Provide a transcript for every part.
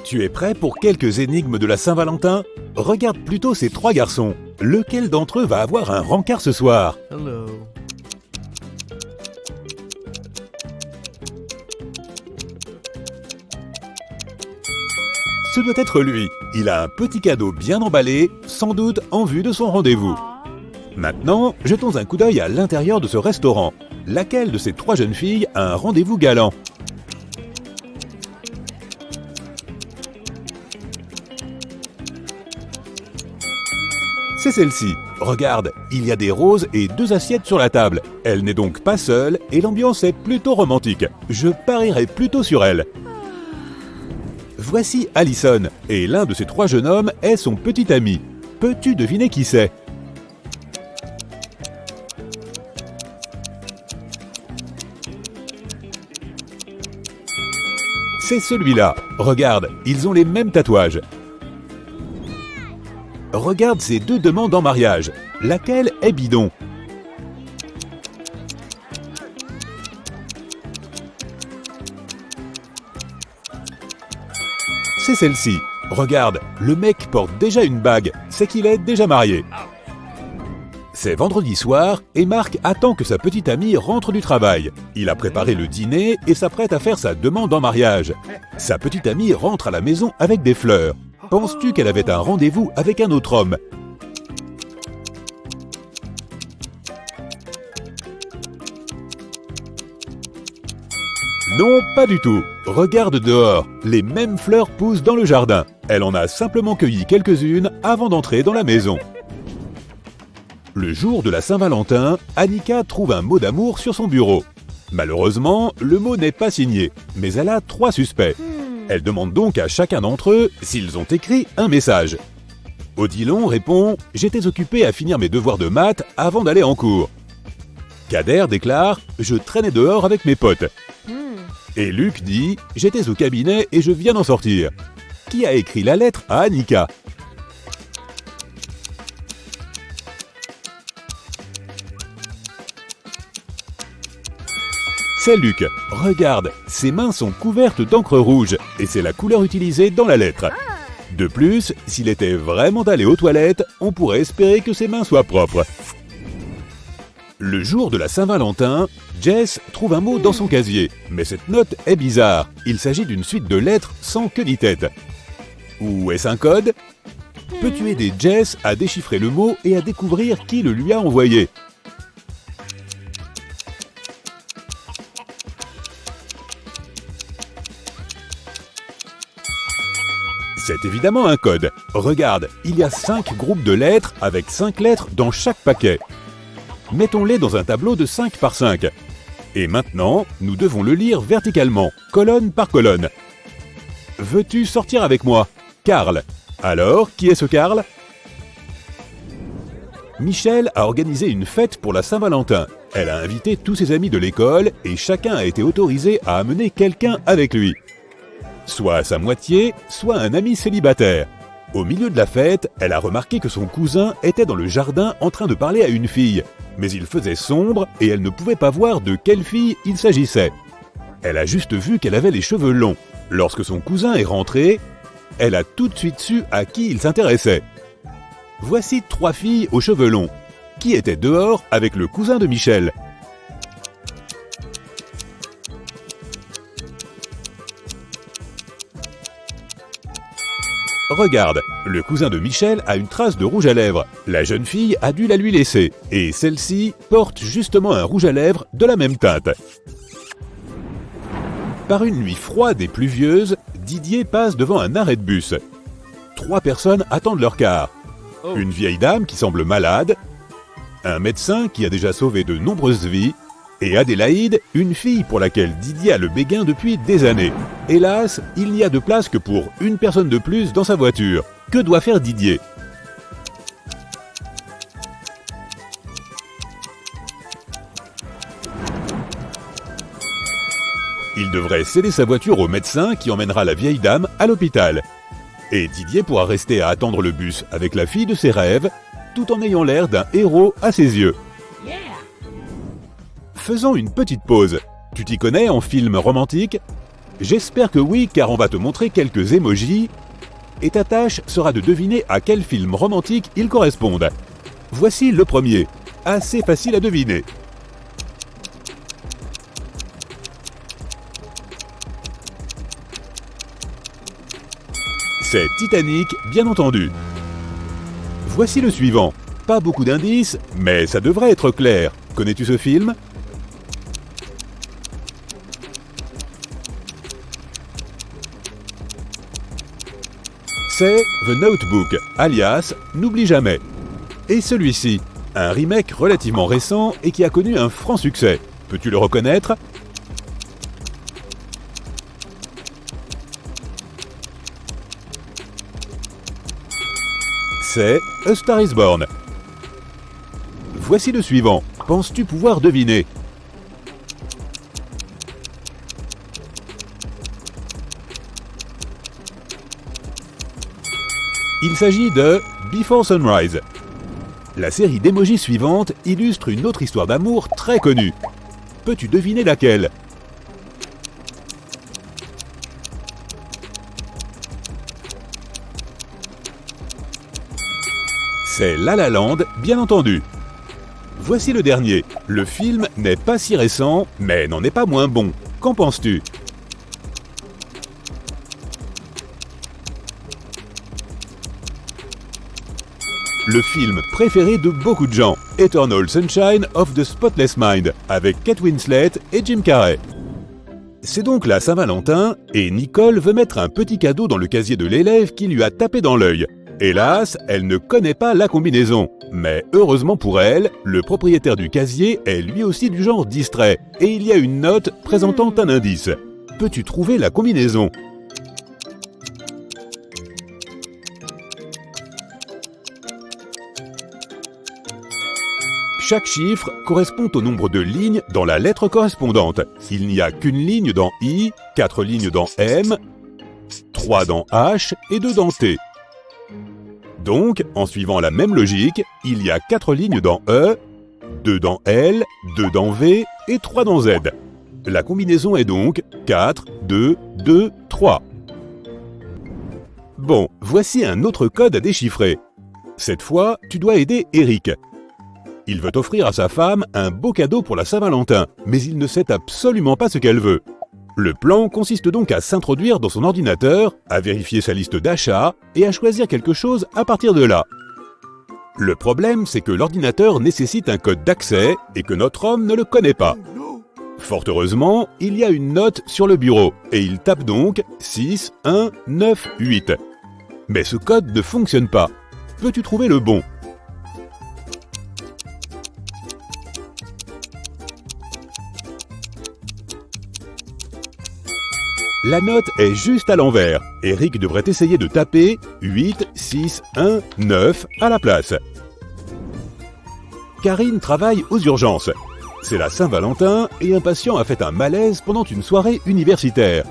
Tu es prêt pour quelques énigmes de la Saint-Valentin? Regarde plutôt ces trois garçons. Lequel d'entre eux va avoir un rencard ce soir? Hello. Ce doit être lui. Il a un petit cadeau bien emballé, sans doute en vue de son rendez-vous. Maintenant, jetons un coup d'œil à l'intérieur de ce restaurant. Laquelle de ces trois jeunes filles a un rendez-vous galant? C'est celle-ci. Regarde, il y a des roses et 2 assiettes sur la table. Elle n'est donc pas seule et l'ambiance est plutôt romantique. Je parierais plutôt sur elle. Voici Allison, et l'un de ces 3 jeunes hommes est son petit ami. Peux-tu deviner qui c'est? C'est celui-là. Regarde, ils ont les mêmes tatouages. Regarde ces 2 demandes en mariage. Laquelle est bidon? C'est celle-ci. Regarde, le mec porte déjà une bague. C'est qu'il est déjà marié. C'est vendredi soir et Marc attend que sa petite amie rentre du travail. Il a préparé le dîner et s'apprête à faire sa demande en mariage. Sa petite amie rentre à la maison avec des fleurs. Penses-tu qu'elle avait un rendez-vous avec un autre homme? Non, pas du tout. Regarde dehors, les mêmes fleurs poussent dans le jardin. Elle en a simplement cueilli quelques-unes avant d'entrer dans la maison. Le jour de la Saint-Valentin, Annika trouve un mot d'amour sur son bureau. Malheureusement, le mot n'est pas signé, mais elle a 3 suspects. Elle demande donc à chacun d'entre eux s'ils ont écrit un message. Odilon répond « J'étais occupé à finir mes devoirs de maths avant d'aller en cours ». Kader déclare « Je traînais dehors avec mes potes ». Et Luc dit « J'étais au cabinet et je viens d'en sortir ». Qui a écrit la lettre à Annika? C'est Luc. Regarde, ses mains sont couvertes d'encre rouge et c'est la couleur utilisée dans la lettre. De plus, s'il était vraiment allé aux toilettes, on pourrait espérer que ses mains soient propres. Le jour de la Saint-Valentin, Jess trouve un mot dans son casier, mais cette note est bizarre. Il s'agit d'une suite de lettres sans queue ni tête. Ou est-ce un code? Peux-tu aider Jess à déchiffrer le mot et à découvrir qui le lui a envoyé? C'est évidemment un code. Regarde, il y a 5 groupes de lettres avec 5 lettres dans chaque paquet. Mettons-les dans un tableau de 5 par 5. Et maintenant, nous devons le lire verticalement, colonne par colonne. Veux-tu sortir avec moi? Karl. Alors, qui est ce Karl? Michel a organisé une fête pour la Saint-Valentin. Elle a invité tous ses amis de l'école et chacun a été autorisé à amener quelqu'un avec lui. Soit sa moitié, soit un ami célibataire. Au milieu de la fête, elle a remarqué que son cousin était dans le jardin en train de parler à une fille. Mais il faisait sombre et elle ne pouvait pas voir de quelle fille il s'agissait. Elle a juste vu qu'elle avait les cheveux longs. Lorsque son cousin est rentré, elle a tout de suite su à qui il s'intéressait. Voici 3 filles aux cheveux longs, qui étaient dehors avec le cousin de Michel. Regarde, le cousin de Michel a une trace de rouge à lèvres. La jeune fille a dû la lui laisser, et celle-ci porte justement un rouge à lèvres de la même teinte. Par une nuit froide et pluvieuse, Didier passe devant un arrêt de bus. 3 personnes attendent leur car. Une vieille dame qui semble malade, un médecin qui a déjà sauvé de nombreuses vies, et Adélaïde, une fille pour laquelle Didier a le béguin depuis des années. Hélas, il n'y a de place que pour une personne de plus dans sa voiture. Que doit faire Didier? Il devrait céder sa voiture au médecin qui emmènera la vieille dame à l'hôpital. Et Didier pourra rester à attendre le bus avec la fille de ses rêves, tout en ayant l'air d'un héros à ses yeux. Faisons une petite pause. Tu t'y connais en film romantique? J'espère que oui, car on va te montrer quelques émojis et ta tâche sera de deviner à quel film romantique ils correspondent. Voici le premier, assez facile à deviner. C'est Titanic, bien entendu. Voici le suivant. Pas beaucoup d'indices, mais ça devrait être clair. Connais-tu ce film ? C'est The Notebook, alias N'oublie jamais. Et celui-ci, un remake relativement récent et qui a connu un franc succès. Peux-tu le reconnaître ? C'est A Star is Born. Voici le suivant. Penses-tu pouvoir deviner ? Il s'agit de Before Sunrise. La série d'émojis suivante illustre une autre histoire d'amour très connue. Peux-tu deviner laquelle ? C'est La La Land, bien entendu. Voici le dernier. Le film n'est pas si récent, mais n'en est pas moins bon. Qu'en penses-tu ? Le film préféré de beaucoup de gens, Eternal Sunshine of the Spotless Mind, avec Kate Winslet et Jim Carrey. C'est donc la Saint-Valentin, et Nicole veut mettre un petit cadeau dans le casier de l'élève qui lui a tapé dans l'œil. Hélas, elle ne connaît pas la combinaison. Mais heureusement pour elle, le propriétaire du casier est lui aussi du genre distrait, et il y a une note présentant un indice. Peux-tu trouver la combinaison ? Chaque chiffre correspond au nombre de lignes dans la lettre correspondante. Il n'y a qu'une ligne dans I, 4 lignes dans M, 3 dans H et 2 dans T. Donc, en suivant la même logique, il y a 4 lignes dans E, 2 dans L, 2 dans V et 3 dans Z. La combinaison est donc 4, 2, 2, 3. Bon, voici un autre code à déchiffrer. Cette fois, tu dois aider Eric. Il veut offrir à sa femme un beau cadeau pour la Saint-Valentin, mais il ne sait absolument pas ce qu'elle veut. Le plan consiste donc à s'introduire dans son ordinateur, à vérifier sa liste d'achats et à choisir quelque chose à partir de là. Le problème, c'est que l'ordinateur nécessite un code d'accès et que notre homme ne le connaît pas. Fort heureusement, il y a une note sur le bureau et il tape donc 6, 1, 9, 8. Mais ce code ne fonctionne pas. Peux-tu trouver le bon ? La note est juste à l'envers. Eric devrait essayer de taper 8, 6, 1, 9 à la place. Karine travaille aux urgences. C'est la Saint-Valentin et un patient a fait un malaise pendant une soirée universitaire.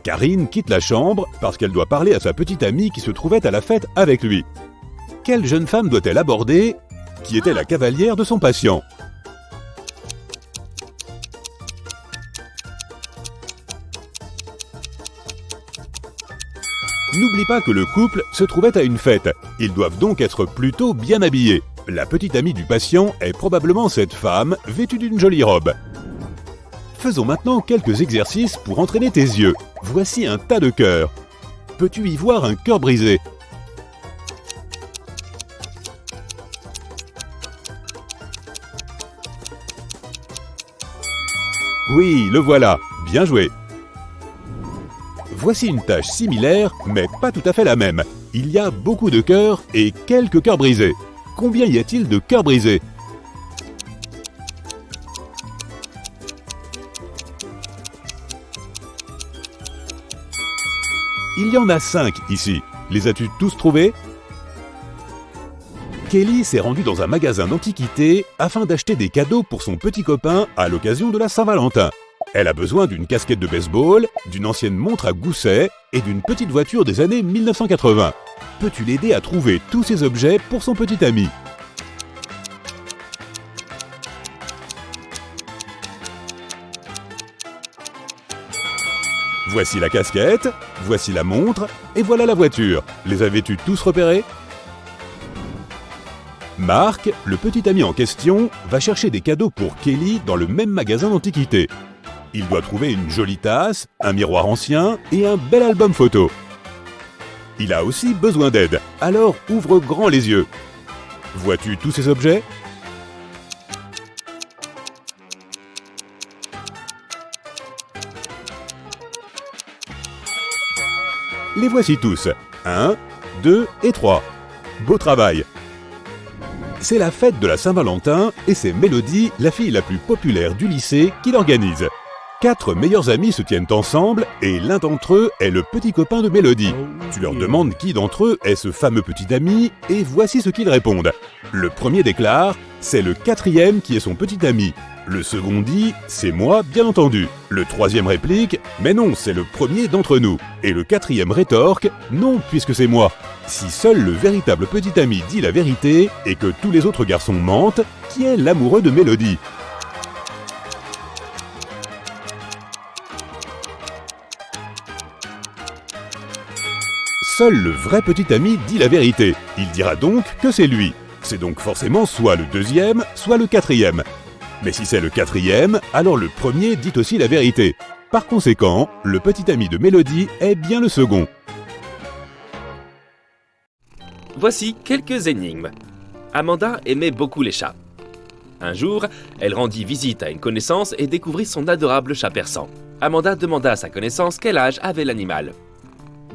Karine quitte la chambre parce qu'elle doit parler à sa petite amie qui se trouvait à la fête avec lui. Quelle jeune femme doit-elle aborder qui était la cavalière de son patient ? N'oublie pas que le couple se trouvait à une fête. Ils doivent donc être plutôt bien habillés. La petite amie du patient est probablement cette femme vêtue d'une jolie robe. Faisons maintenant quelques exercices pour entraîner tes yeux. Voici un tas de cœurs. Peux-tu y voir un cœur brisé ? Oui, le voilà. Bien joué. Voici une tâche similaire, mais pas tout à fait la même. Il y a beaucoup de cœurs et quelques cœurs brisés. Combien y a-t-il de cœurs brisés ? Il y en a 5 ici. Les as-tu tous trouvés ? Kelly s'est rendue dans un magasin d'antiquités afin d'acheter des cadeaux pour son petit copain à l'occasion de la Saint-Valentin. Elle a besoin d'une casquette de baseball, d'une ancienne montre à gousset et d'une petite voiture des années 1980. Peux-tu l'aider à trouver tous ces objets pour son petit ami ? Voici la casquette, voici la montre, et voilà la voiture. Les avais-tu tous repérés? Marc, le petit ami en question, va chercher des cadeaux pour Kelly dans le même magasin d'antiquités. Il doit trouver une jolie tasse, un miroir ancien et un bel album photo. Il a aussi besoin d'aide, alors ouvre grand les yeux. Vois-tu tous ces objets? Les voici tous. 1, 2 et 3. Beau travail! C'est la fête de la Saint-Valentin et c'est Mélodie, la fille la plus populaire du lycée, qui l'organise. 4 meilleurs amis se tiennent ensemble et l'un d'entre eux est le petit copain de Mélodie. Tu leur demandes qui d'entre eux est ce fameux petit ami et voici ce qu'ils répondent. Le premier déclare « c'est le 4e qui est son petit ami ». Le second dit « c'est moi, bien entendu ». Le troisième réplique « mais non, c'est le premier d'entre nous ». Et le 4e rétorque « non, puisque c'est moi ». Si seul le véritable petit ami dit la vérité et que tous les autres garçons mentent, qui est l'amoureux de Mélodie? Seul le vrai petit ami dit la vérité. Il dira donc que c'est lui. C'est donc forcément soit le 2e, soit le 4e. Mais si c'est le 4e, alors le premier dit aussi la vérité. Par conséquent, le petit ami de Mélodie est bien le second. Voici quelques énigmes. Amanda aimait beaucoup les chats. Un jour, elle rendit visite à une connaissance et découvrit son adorable chat persan. Amanda demanda à sa connaissance quel âge avait l'animal.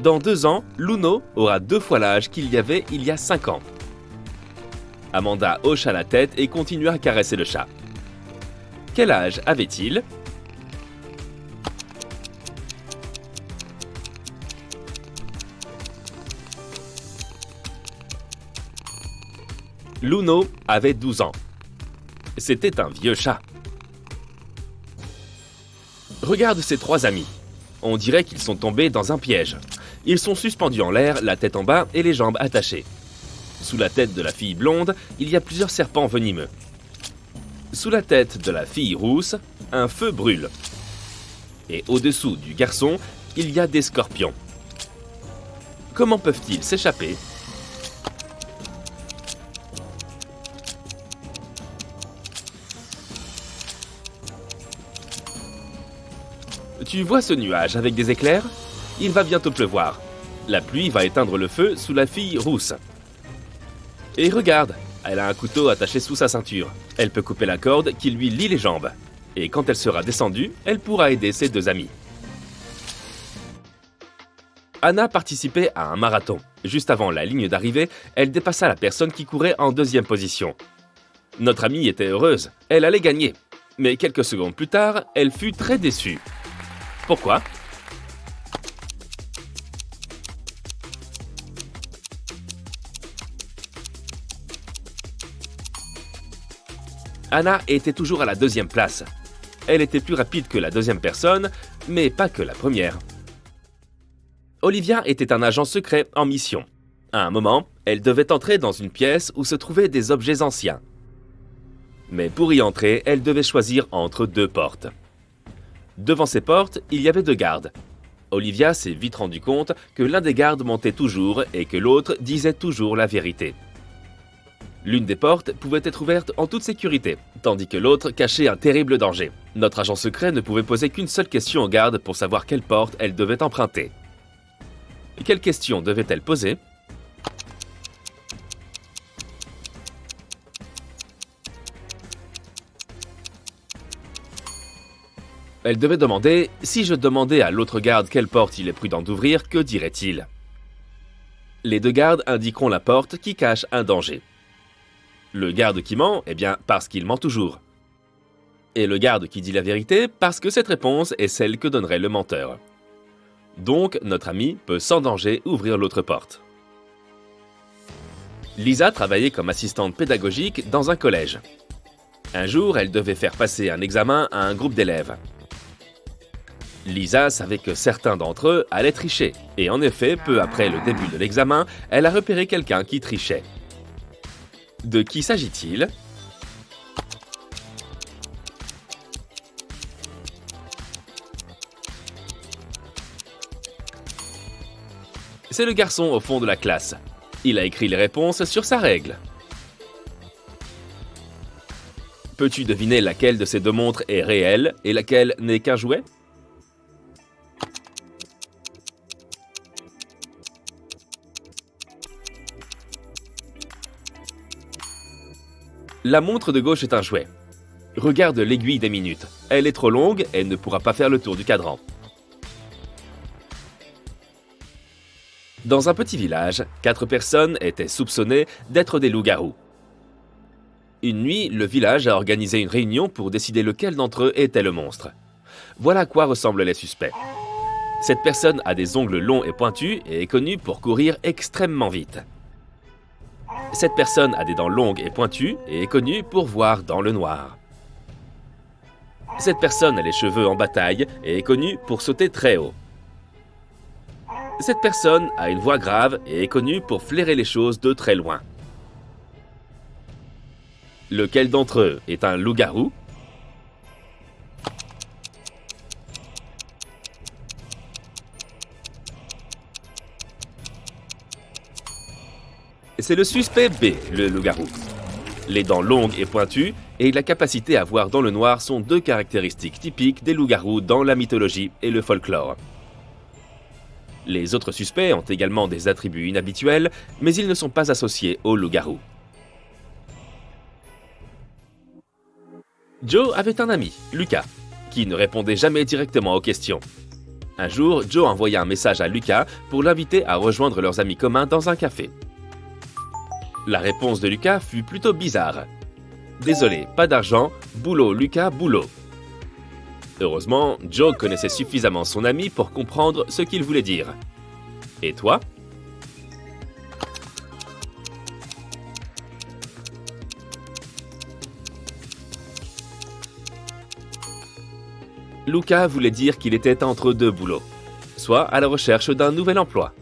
Dans 2 ans, Luno aura 2 fois l'âge qu'il y avait il y a 5 ans. Amanda hocha la tête et continua à caresser le chat. Quel âge avait-il? Luno avait 12 ans. C'était un vieux chat. Regarde ces 3 amis. On dirait qu'ils sont tombés dans un piège. Ils sont suspendus en l'air, la tête en bas et les jambes attachées. Sous la tête de la fille blonde, il y a plusieurs serpents venimeux. Sous la tête de la fille rousse, un feu brûle. Et au-dessous du garçon, il y a des scorpions. Comment peuvent-ils s'échapper? Tu vois ce nuage avec des éclairs? Il va bientôt pleuvoir. La pluie va éteindre le feu sous la fille rousse. Et regarde, elle a un couteau attaché sous sa ceinture. Elle peut couper la corde qui lui lie les jambes. Et quand elle sera descendue, elle pourra aider ses 2 amis. Anna participait à un marathon. Juste avant la ligne d'arrivée, elle dépassa la personne qui courait en 2e position. Notre amie était heureuse, elle allait gagner. Mais quelques secondes plus tard, elle fut très déçue. Pourquoi? Anna était toujours à la 2e place. Elle était plus rapide que la 2e personne, mais pas que la première. Olivia était un agent secret en mission. À un moment, elle devait entrer dans une pièce où se trouvaient des objets anciens. Mais pour y entrer, elle devait choisir entre 2 portes. Devant ces portes, il y avait 2 gardes. Olivia s'est vite rendu compte que l'un des gardes mentait toujours et que l'autre disait toujours la vérité. L'une des portes pouvait être ouverte en toute sécurité, tandis que l'autre cachait un terrible danger. Notre agent secret ne pouvait poser qu'une seule question aux gardes pour savoir quelle porte elle devait emprunter. Quelle question devait-elle poser? Elle devait demander « Si je demandais à l'autre garde quelle porte il est prudent d'ouvrir, que dirait-il » Les 2 gardes indiqueront la porte qui cache un danger. Le garde qui ment, eh bien, parce qu'il ment toujours. Et le garde qui dit la vérité, parce que cette réponse est celle que donnerait le menteur. Donc, notre ami peut sans danger ouvrir l'autre porte. Lisa travaillait comme assistante pédagogique dans un collège. Un jour, elle devait faire passer un examen à un groupe d'élèves. Lisa savait que certains d'entre eux allaient tricher, et en effet, peu après le début de l'examen, elle a repéré quelqu'un qui trichait. De qui s'agit-il? C'est le garçon au fond de la classe. Il a écrit les réponses sur sa règle. Peux-tu deviner laquelle de ces deux montres est réelle et laquelle n'est qu'un jouet? La montre de gauche est un jouet. Regarde l'aiguille des minutes. Elle est trop longue et ne pourra pas faire le tour du cadran. Dans un petit village, 4 personnes étaient soupçonnées d'être des loups-garous. Une nuit, le village a organisé une réunion pour décider lequel d'entre eux était le monstre. Voilà à quoi ressemblent les suspects. Cette personne a des ongles longs et pointus et est connue pour courir extrêmement vite. Cette personne a des dents longues et pointues et est connue pour voir dans le noir. Cette personne a les cheveux en bataille et est connue pour sauter très haut. Cette personne a une voix grave et est connue pour flairer les choses de très loin. Lequel d'entre eux est un loup-garou? C'est le suspect B, le loup-garou. Les dents longues et pointues et la capacité à voir dans le noir sont 2 caractéristiques typiques des loups-garous dans la mythologie et le folklore. Les autres suspects ont également des attributs inhabituels, mais ils ne sont pas associés au loup-garou. Joe avait un ami, Lucas, qui ne répondait jamais directement aux questions. Un jour, Joe envoya un message à Lucas pour l'inviter à rejoindre leurs amis communs dans un café. La réponse de Lucas fut plutôt bizarre. « Désolé, pas d'argent, boulot Lucas, boulot. » Heureusement, Joe connaissait suffisamment son ami pour comprendre ce qu'il voulait dire. Et toi? Lucas voulait dire qu'il était entre 2 boulots, soit à la recherche d'un nouvel emploi.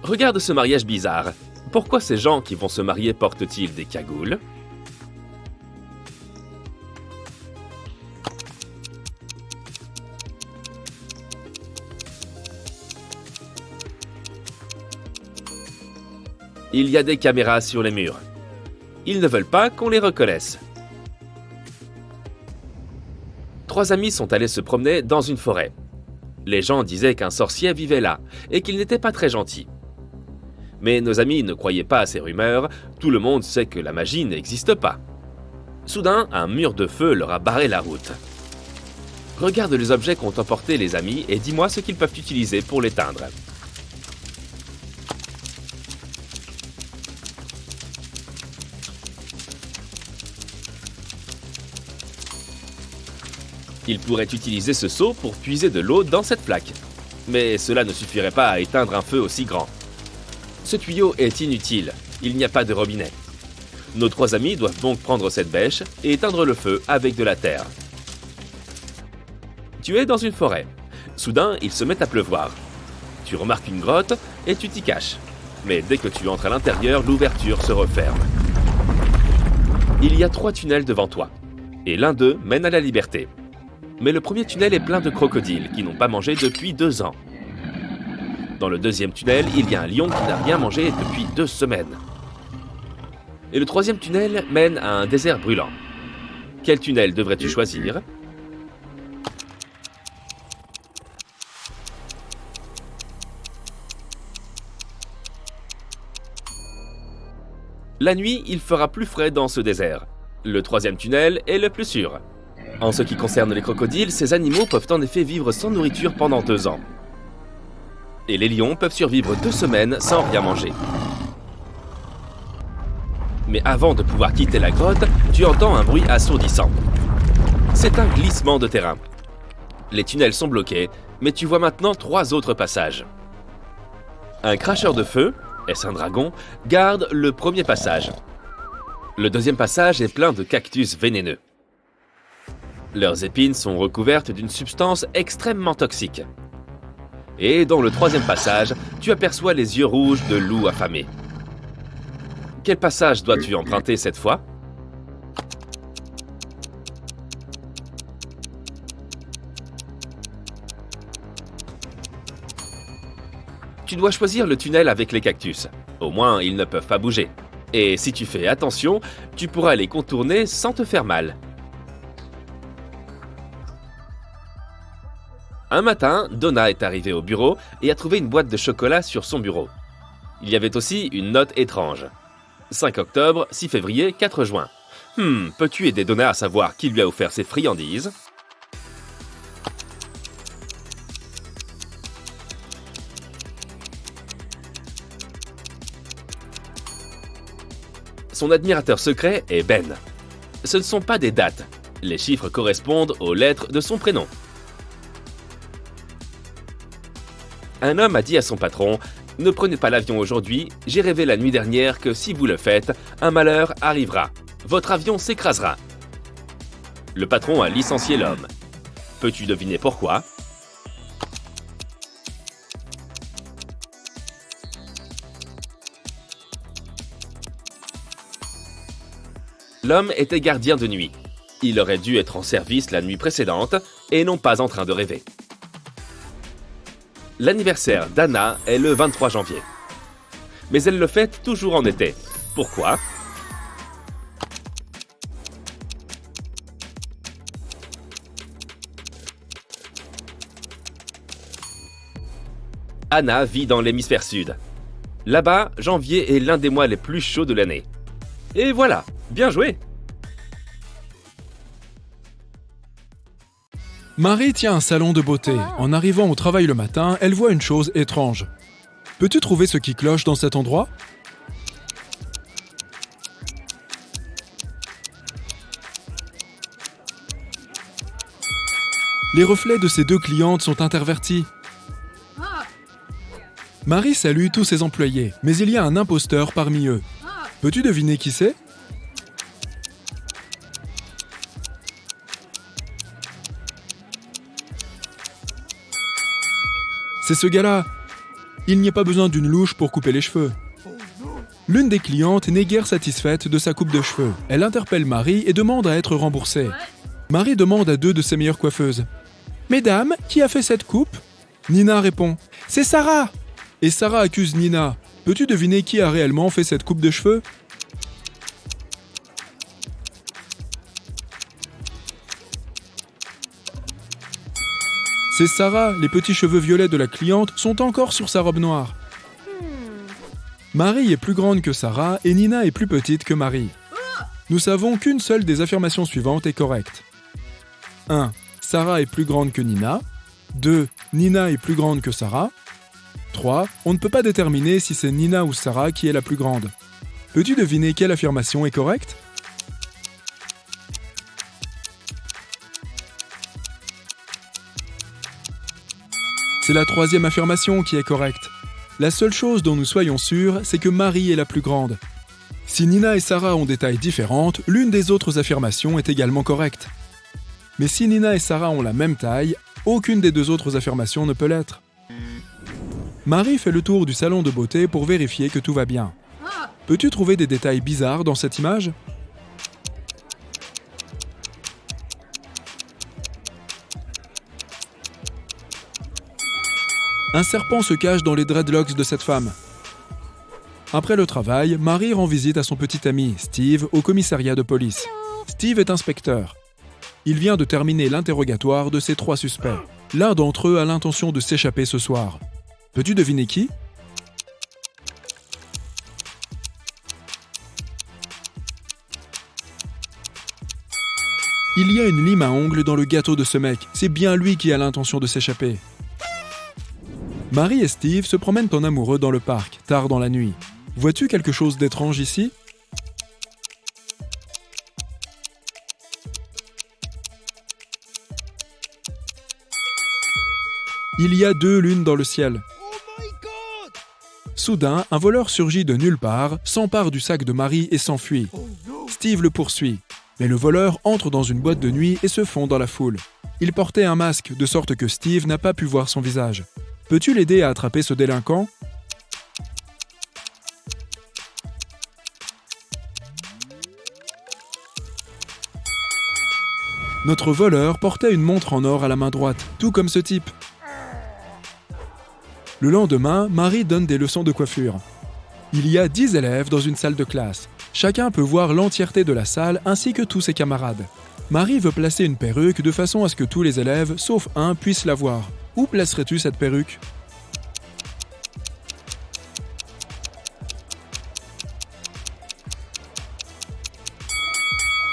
Regarde ce mariage bizarre. Pourquoi ces gens qui vont se marier portent-ils des cagoules? Il y a des caméras sur les murs. Ils ne veulent pas qu'on les reconnaisse. 3 amis sont allés se promener dans une forêt. Les gens disaient qu'un sorcier vivait là et qu'il n'était pas très gentil. Mais nos amis ne croyaient pas à ces rumeurs, tout le monde sait que la magie n'existe pas. Soudain, un mur de feu leur a barré la route. Regarde les objets qu'ont emportés les amis et dis-moi ce qu'ils peuvent utiliser pour l'éteindre. Ils pourraient utiliser ce seau pour puiser de l'eau dans cette flaque. Mais cela ne suffirait pas à éteindre un feu aussi grand. Ce tuyau est inutile, il n'y a pas de robinet. Nos 3 amis doivent donc prendre cette bêche et éteindre le feu avec de la terre. Tu es dans une forêt. Soudain, il se met à pleuvoir. Tu remarques une grotte et tu t'y caches. Mais dès que tu entres à l'intérieur, l'ouverture se referme. Il y a 3 tunnels devant toi. Et l'un d'eux mène à la liberté. Mais le premier tunnel est plein de crocodiles qui n'ont pas mangé depuis 2 ans. Dans le deuxième tunnel, il y a un lion qui n'a rien mangé depuis 2 semaines. Et le troisième tunnel mène à un désert brûlant. Quel tunnel devrais-tu choisir? La nuit, il fera plus frais dans ce désert. Le troisième tunnel est le plus sûr. En ce qui concerne les crocodiles, ces animaux peuvent en effet vivre sans nourriture pendant 2 ans. Et les lions peuvent survivre 2 semaines sans rien manger. Mais avant de pouvoir quitter la grotte, tu entends un bruit assourdissant. C'est un glissement de terrain. Les tunnels sont bloqués, mais tu vois maintenant 3 autres passages. Un cracheur de feu, est-ce un dragon, garde le premier passage. Le deuxième passage est plein de cactus vénéneux. Leurs épines sont recouvertes d'une substance extrêmement toxique. Et dans le troisième passage, tu aperçois les yeux rouges de loups affamés. Quel passage dois-tu emprunter cette fois? Tu dois choisir le tunnel avec les cactus. Au moins, ils ne peuvent pas bouger. Et si tu fais attention, tu pourras les contourner sans te faire mal. Un matin, Donna est arrivée au bureau et a trouvé une boîte de chocolat sur son bureau. Il y avait aussi une note étrange. 5 octobre, 6 février, 4 juin. Peux-tu aider Donna à savoir qui lui a offert ces friandises ? Son admirateur secret est Ben. Ce ne sont pas des dates. Les chiffres correspondent aux lettres de son prénom. Un homme a dit à son patron « Ne prenez pas l'avion aujourd'hui, j'ai rêvé la nuit dernière que si vous le faites, un malheur arrivera. Votre avion s'écrasera. » Le patron a licencié l'homme. Peux-tu deviner pourquoi ? L'homme était gardien de nuit. Il aurait dû être en service la nuit précédente et non pas en train de rêver. L'anniversaire d'Anna est le 23 janvier. Mais elle le fête toujours en été. Pourquoi ? Anna vit dans l'hémisphère sud. Là-bas, janvier est l'un des mois les plus chauds de l'année. Et voilà, bien joué! Marie tient un salon de beauté. En arrivant au travail le matin, elle voit une chose étrange. Peux-tu trouver ce qui cloche dans cet endroit ? Les reflets de ses deux clientes sont intervertis. Marie salue tous ses employés, mais il y a un imposteur parmi eux. Peux-tu deviner qui c'est ? C'est ce gars-là. Il n'y a pas besoin d'une louche pour couper les cheveux. L'une des clientes n'est guère satisfaite de sa coupe de cheveux. Elle interpelle Marie et demande à être remboursée. Marie demande à deux de ses meilleures coiffeuses. « Mesdames, qui a fait cette coupe ?» Nina répond « C'est Sarah !» Et Sarah accuse Nina. Peux-tu deviner qui a réellement fait cette coupe de cheveux ? C'est Sarah, les petits cheveux violets de la cliente sont encore sur sa robe noire. Marie est plus grande que Sarah et Nina est plus petite que Marie. Nous savons qu'une seule des affirmations suivantes est correcte. 1. Sarah est plus grande que Nina. 2. Nina est plus grande que Sarah. 3. On ne peut pas déterminer si c'est Nina ou Sarah qui est la plus grande. Peux-tu deviner quelle affirmation est correcte ? C'est la troisième affirmation qui est correcte. La seule chose dont nous soyons sûrs, c'est que Marie est la plus grande. Si Nina et Sarah ont des tailles différentes, l'une des autres affirmations est également correcte. Mais si Nina et Sarah ont la même taille, aucune des deux autres affirmations ne peut l'être. Marie fait le tour du salon de beauté pour vérifier que tout va bien. Peux-tu trouver des détails bizarres dans cette image ? Un serpent se cache dans les dreadlocks de cette femme. Après le travail, Marie rend visite à son petit ami, Steve, au commissariat de police. Steve est inspecteur. Il vient de terminer l'interrogatoire de ses 3 suspects. L'un d'entre eux a l'intention de s'échapper ce soir. Peux-tu deviner qui ? Il y a une lime à ongles dans le gâteau de ce mec. C'est bien lui qui a l'intention de s'échapper. Marie et Steve se promènent en amoureux dans le parc, tard dans la nuit. Vois-tu quelque chose d'étrange ici ? Il y a 2 lunes dans le ciel. Soudain, un voleur surgit de nulle part, s'empare du sac de Marie et s'enfuit. Steve le poursuit. Mais le voleur entre dans une boîte de nuit et se fond dans la foule. Il portait un masque, de sorte que Steve n'a pas pu voir son visage. Peux-tu l'aider à attraper ce délinquant ? Notre voleur portait une montre en or à la main droite, tout comme ce type. Le lendemain, Marie donne des leçons de coiffure. Il y a 10 élèves dans une salle de classe. Chacun peut voir l'entièreté de la salle ainsi que tous ses camarades. Marie veut placer une perruque de façon à ce que tous les élèves, sauf un, puissent la voir. Où placerais-tu cette perruque ?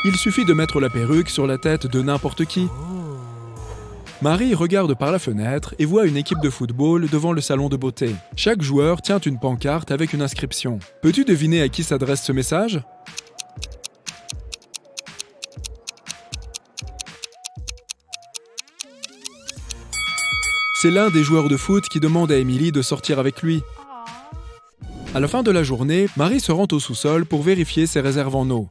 Il suffit de mettre la perruque sur la tête de n'importe qui. Marie regarde par la fenêtre et voit une équipe de football devant le salon de beauté. Chaque joueur tient une pancarte avec une inscription. Peux-tu deviner à qui s'adresse ce message ? C'est l'un des joueurs de foot qui demande à Emily de sortir avec lui. À la fin de la journée, Marie se rend au sous-sol pour vérifier ses réserves en eau.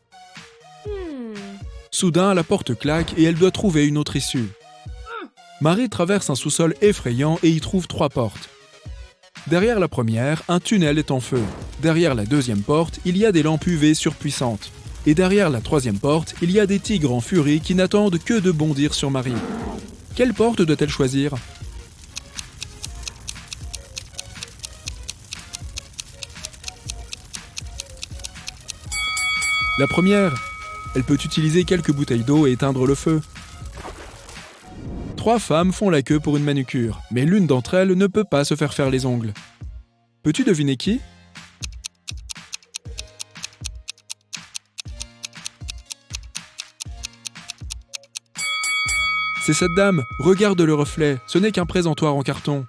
Soudain, la porte claque et elle doit trouver une autre issue. Marie traverse un sous-sol effrayant et y trouve 3 portes. Derrière la première, un tunnel est en feu. Derrière la deuxième porte, il y a des lampes UV surpuissantes. Et derrière la troisième porte, il y a des tigres en furie qui n'attendent que de bondir sur Marie. Quelle porte doit-elle choisir ? La première. Elle peut utiliser quelques bouteilles d'eau et éteindre le feu. 3 femmes font la queue pour une manucure, mais l'une d'entre elles ne peut pas se faire les ongles. Peux-tu deviner qui ? C'est cette dame, regarde le reflet, ce n'est qu'un présentoir en carton.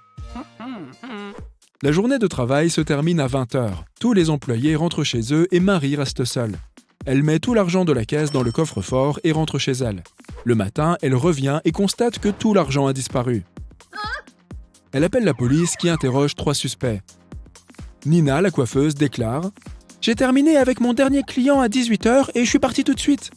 La journée de travail se termine à 20h. Tous les employés rentrent chez eux et Marie reste seule. Elle met tout l'argent de la caisse dans le coffre-fort et rentre chez elle. Le matin, elle revient et constate que tout l'argent a disparu. Elle appelle la police qui interroge 3 suspects. Nina, la coiffeuse, déclare « J'ai terminé avec mon dernier client à 18h et je suis partie tout de suite. »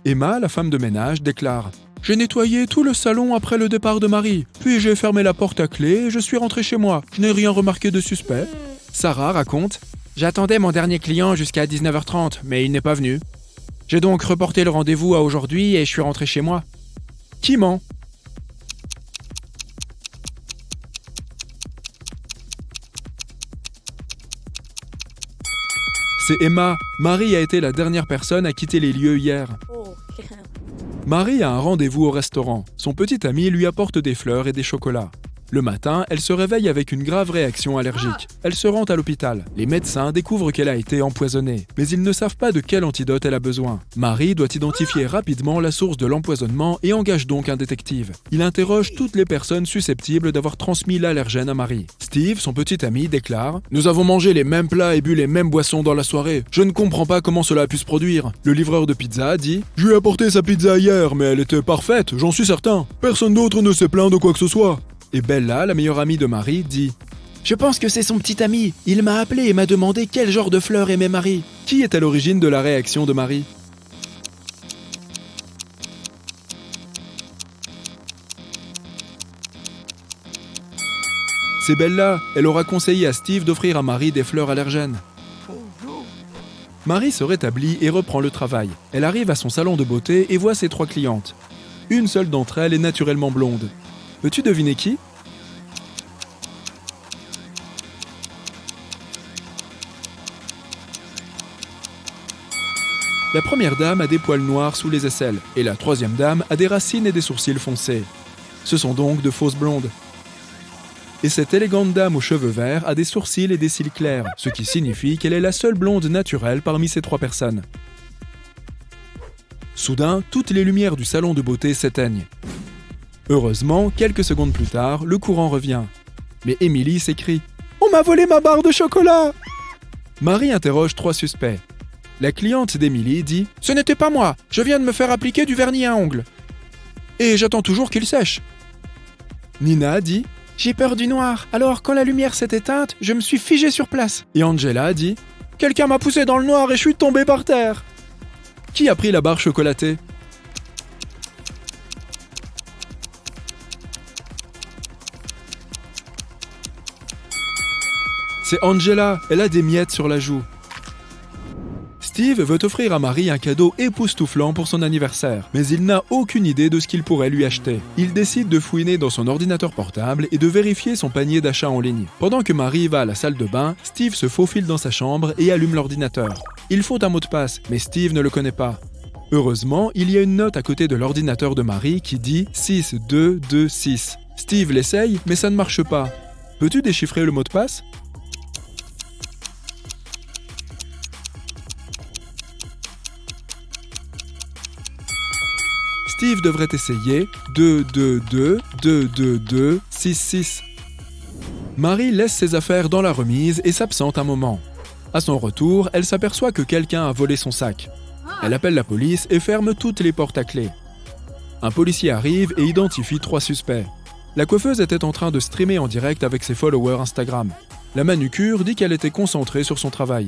Emma, la femme de ménage, déclare « J'ai nettoyé tout le salon après le départ de Marie, puis j'ai fermé la porte à clé et je suis rentrée chez moi. Je n'ai rien remarqué de suspect. » Sarah raconte « J'attendais mon dernier client jusqu'à 19h30, mais il n'est pas venu. J'ai donc reporté le rendez-vous à aujourd'hui et je suis rentré chez moi. » Qui ment ? C'est Emma. Marie a été la dernière personne à quitter les lieux hier. Marie a un rendez-vous au restaurant. Son petit ami lui apporte des fleurs et des chocolats. Le matin, elle se réveille avec une grave réaction allergique. Elle se rend à l'hôpital. Les médecins découvrent qu'elle a été empoisonnée, mais ils ne savent pas de quel antidote elle a besoin. Marie doit identifier rapidement la source de l'empoisonnement et engage donc un détective. Il interroge toutes les personnes susceptibles d'avoir transmis l'allergène à Marie. Steve, son petit ami, déclare « Nous avons mangé les mêmes plats et bu les mêmes boissons dans la soirée. Je ne comprends pas comment cela a pu se produire. » Le livreur de pizza dit « Je lui ai apporté sa pizza hier, mais elle était parfaite, j'en suis certain. Personne d'autre ne s'est plaint de quoi que ce soit. » Et Bella, la meilleure amie de Marie, dit « Je pense que c'est son petit ami. Il m'a appelé et m'a demandé quel genre de fleurs aimait Marie. » Qui est à l'origine de la réaction de Marie ? C'est Bella. Elle aura conseillé à Steve d'offrir à Marie des fleurs allergènes. Marie se rétablit et reprend le travail. Elle arrive à son salon de beauté et voit ses 3 clientes. Une seule d'entre elles est naturellement blonde. Peux-tu deviner qui ? La première dame a des poils noirs sous les aisselles et la troisième dame a des racines et des sourcils foncés. Ce sont donc de fausses blondes. Et cette élégante dame aux cheveux verts a des sourcils et des cils clairs, ce qui signifie qu'elle est la seule blonde naturelle parmi ces 3 personnes. Soudain, toutes les lumières du salon de beauté s'éteignent. Heureusement, quelques secondes plus tard, le courant revient. Mais Emily s'écrie « On m'a volé ma barre de chocolat !» Marie interroge 3 suspects. La cliente d'Emily dit « Ce n'était pas moi, je viens de me faire appliquer du vernis à ongles. Et j'attends toujours qu'il sèche. » Nina dit « J'ai peur du noir, alors quand la lumière s'est éteinte, je me suis figée sur place. » Et Angela dit « Quelqu'un m'a poussé dans le noir et je suis tombée par terre. » Qui a pris la barre chocolatée ? C'est Angela, elle a des miettes sur la joue. Steve veut offrir à Marie un cadeau époustouflant pour son anniversaire, mais il n'a aucune idée de ce qu'il pourrait lui acheter. Il décide de fouiner dans son ordinateur portable et de vérifier son panier d'achat en ligne. Pendant que Marie va à la salle de bain, Steve se faufile dans sa chambre et allume l'ordinateur. Il faut un mot de passe, mais Steve ne le connaît pas. Heureusement, il y a une note à côté de l'ordinateur de Marie qui dit 6226. Steve l'essaye, mais ça ne marche pas. Peux-tu déchiffrer le mot de passe ? Steve devrait essayer 222-222-66. Marie laisse ses affaires dans la remise et s'absente un moment. À son retour, elle s'aperçoit que quelqu'un a volé son sac. Elle appelle la police et ferme toutes les portes à clé. Un policier arrive et identifie 3 suspects. La coiffeuse était en train de streamer en direct avec ses followers Instagram. La manucure dit qu'elle était concentrée sur son travail.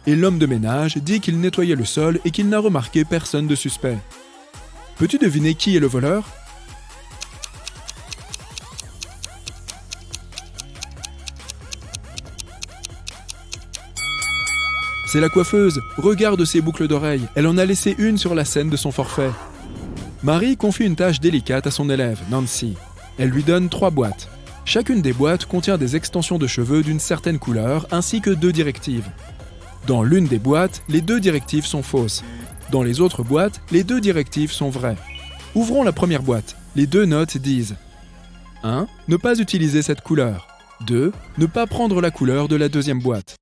Et l'homme de ménage dit qu'il nettoyait le sol et qu'il n'a remarqué personne de suspect. Peux-tu deviner qui est le voleur ? C'est la coiffeuse. Regarde ses boucles d'oreilles. Elle en a laissé une sur la scène de son forfait. Marie confie une tâche délicate à son élève, Nancy. Elle lui donne 3 boîtes. Chacune des boîtes contient des extensions de cheveux d'une certaine couleur ainsi que 2 directives. Dans l'une des boîtes, les 2 directives sont fausses. Dans les autres boîtes, les 2 directives sont vraies. Ouvrons la première boîte. Les 2 notes disent 1. Ne pas utiliser cette couleur. 2. Ne pas prendre la couleur de la deuxième boîte.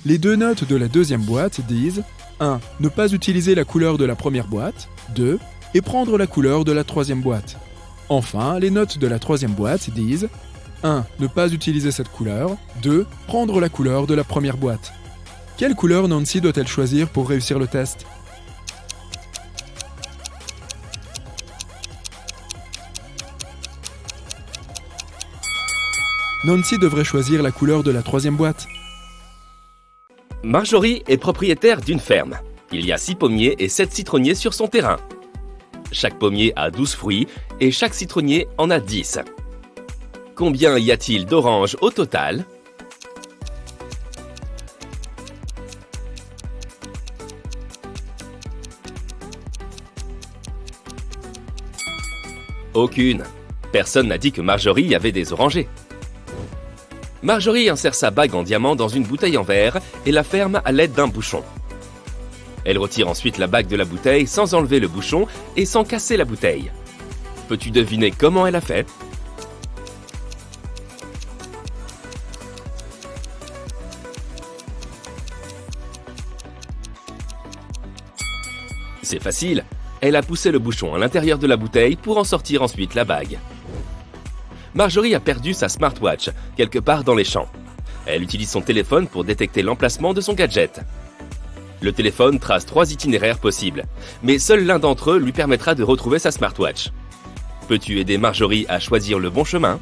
Les 2 notes de la deuxième boîte disent 1. Ne pas utiliser la couleur de la première boîte. 2. Et prendre la couleur de la troisième boîte. Enfin, les notes de la troisième boîte disent 1. Ne pas utiliser cette couleur. 2. Prendre la couleur de la première boîte. Quelle couleur Nancy doit-elle choisir pour réussir le test ? Nancy devrait choisir la couleur de la troisième boîte. Marjorie est propriétaire d'une ferme. Il y a 6 pommiers et 7 citronniers sur son terrain. Chaque pommier a 12 fruits et chaque citronnier en a 10. Combien y a-t-il d'oranges au total ? Aucune. Personne n'a dit que Marjorie avait des orangers. Marjorie insère sa bague en diamant dans une bouteille en verre et la ferme à l'aide d'un bouchon. Elle retire ensuite la bague de la bouteille sans enlever le bouchon et sans casser la bouteille. Peux-tu deviner comment elle a fait ? C'est facile, elle a poussé le bouchon à l'intérieur de la bouteille pour en sortir ensuite la bague. Marjorie a perdu sa smartwatch, quelque part dans les champs. Elle utilise son téléphone pour détecter l'emplacement de son gadget. Le téléphone trace 3 itinéraires possibles, mais seul l'un d'entre eux lui permettra de retrouver sa smartwatch. Peux-tu aider Marjorie à choisir le bon chemin ?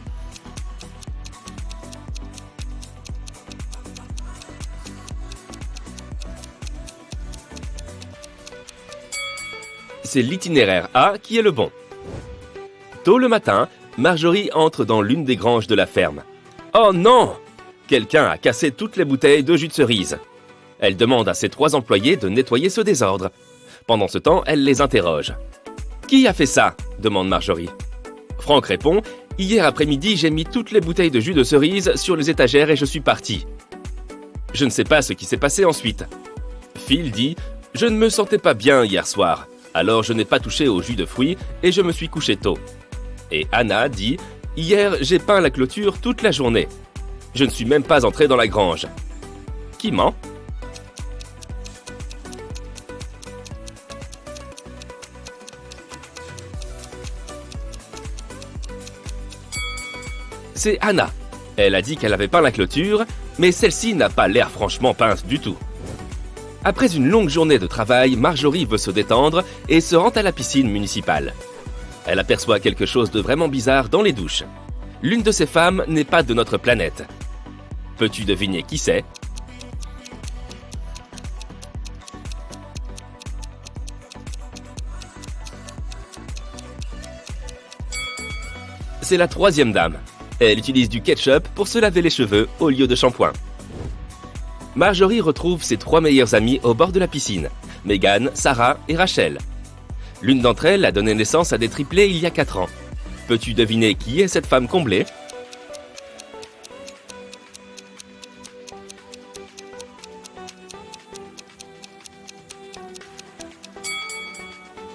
C'est l'itinéraire A qui est le bon. Tôt le matin, Marjorie entre dans l'une des granges de la ferme. Oh non ! Quelqu'un a cassé toutes les bouteilles de jus de cerise. Elle demande à ses 3 employés de nettoyer ce désordre. Pendant ce temps, elle les interroge. « Qui a fait ça ?» demande Marjorie. Franck répond « Hier après-midi, j'ai mis toutes les bouteilles de jus de cerise sur les étagères et je suis parti. » Je ne sais pas ce qui s'est passé ensuite. Phil dit « Je ne me sentais pas bien hier soir, alors je n'ai pas touché au jus de fruits et je me suis couché tôt. » Et Anna dit « Hier, j'ai peint la clôture toute la journée. Je ne suis même pas entré dans la grange. » Qui ment ? C'est Anna. Elle a dit qu'elle avait peint la clôture, mais celle-ci n'a pas l'air franchement peinte du tout. Après une longue journée de travail, Marjorie veut se détendre et se rend à la piscine municipale. Elle aperçoit quelque chose de vraiment bizarre dans les douches. L'une de ces femmes n'est pas de notre planète. Peux-tu deviner qui c'est ? C'est la 3e dame. Elle utilise du ketchup pour se laver les cheveux au lieu de shampoing. Marjorie retrouve ses 3 meilleures amies au bord de la piscine, Megan, Sarah et Rachel. L'une d'entre elles a donné naissance à des triplés il y a 4 ans. Peux-tu deviner qui est cette femme comblée?